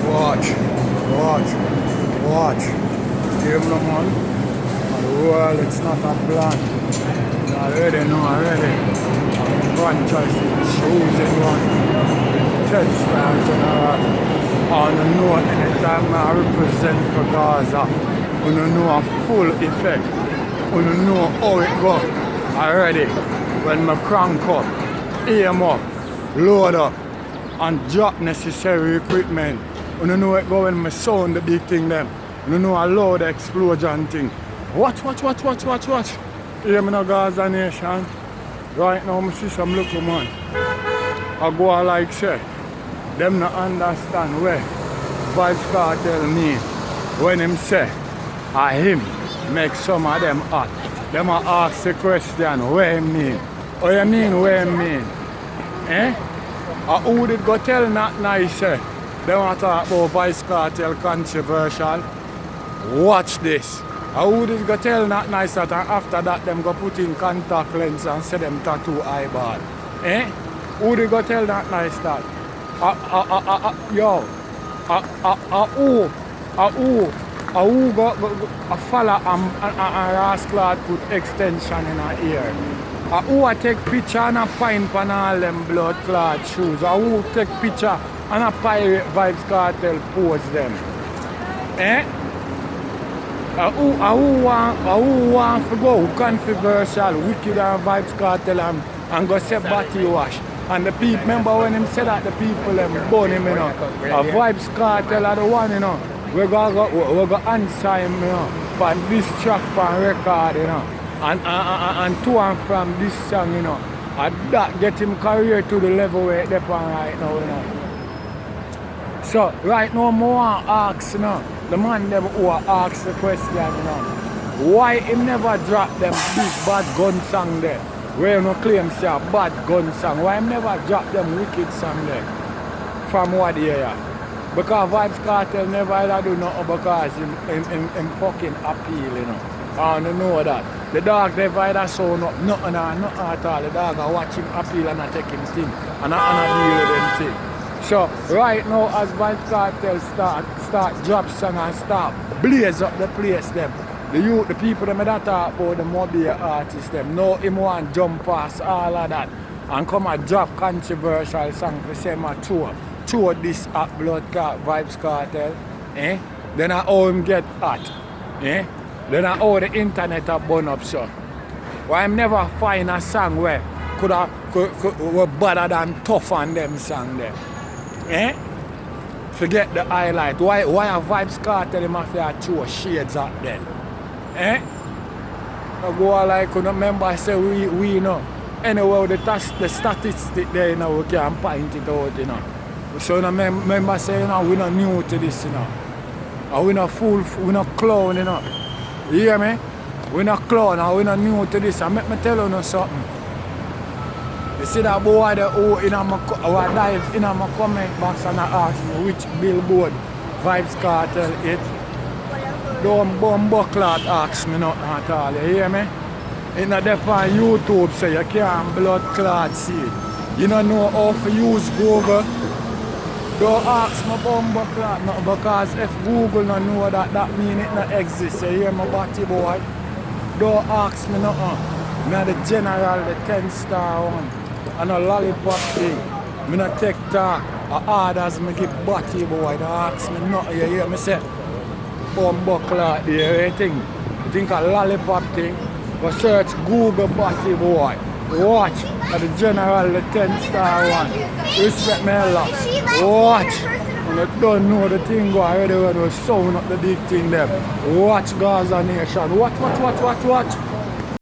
Watch, watch, watch. Give no man. And the world, it's not a plan. You already know already. One choice is choosing one. 10 star general. And you know anytime I represent for Gaza, you know a full effect. You know how it goes already. When I crank up, aim up, load up, and drop necessary equipment. You know it go when I sound the big thing them. You know a loud explosion thing. Watch. Hear me now, Gaza Nation. Right now I see some little man. I go like say, them not understand where Vybz Kartel mean. When him say, him make some of them hot. Them a ask the question, where him mean? What you mean, where him mean? Who did go tell not nice say? They want to talk about Vybz Kartel controversial. Watch this. Who did go tell not nice that and after that them go put in contact lens and say them tattoo eyeball? Who did go tell not nice that? Who go follow and rascal put extension in her ear? Who take picture and a pine pan all them blood clot shoes? Who take picture and a pirate Vybz Kartel pose them? Who want to go controversial, wicked and Vybz Kartel and go say body wash? And the people, remember when him said that the people them burn him, you know. Vybz Kartel are the one, you know. We go answer him, you know, for this track and record, you know. And to and from this song, you know. And that get him career to the level where they're on right now, you know. So right now I want to ask, you know, the man them who ask the question, you know, why him never drop them big bad gun song there? Where no claim say a bad gun song. Why him never drop them wicked song there? From what year? Because Vybz Kartel never either do nothing because him fucking appeal, you know. I don't know that. The dog never either saw nothing at all. The dog I watch him appeal and I take him thing. And I deal with them thing. So right now as Vybz Kartel start drop song and start blaze up the place them. The youth, the people them that talk about the mobile artists them. Now him want jump past all of that and come and drop controversial song for say my tour this at blood clot Vybz Kartel. Then how him get hot. Then how the internet a burn up so. Why him never find a song where could better than Tough on them song there. Forget the highlight. Why a Vybz Kartel him have to throw shades up then? I go like you remember say we know. Anyway the statistic there you know we can point it out, you know. So you know, remember say you know we not new to this, you know. And we not fool, we not clown, you know. You hear me? We not clown and we not new to this. And make me tell you something. You see that boy there who dive in my comment box and ask me which billboard Vybz Kartel it. Don't bumbleclot ask me nothing at all, you hear me? It's not there on YouTube so you can't blood clot see it. You don't know how to use Google. Don't ask me bumbleclot nothing because if Google don't know that means it not exists. You hear me body boy? Don't ask me nothing. Me the general, the 10 star one. And a lollipop thing. Me not take talk. Orders me give body boy. Don't ask me nothing. You hear me say? Bumbleclot there, you think a lollipop thing? Go search Google body boy. Watch the general, the 10 star one. Respect me a lot. Watch. And you don't know the thing go already when we sound up the big thing there. Watch Gaza Nation. Watch.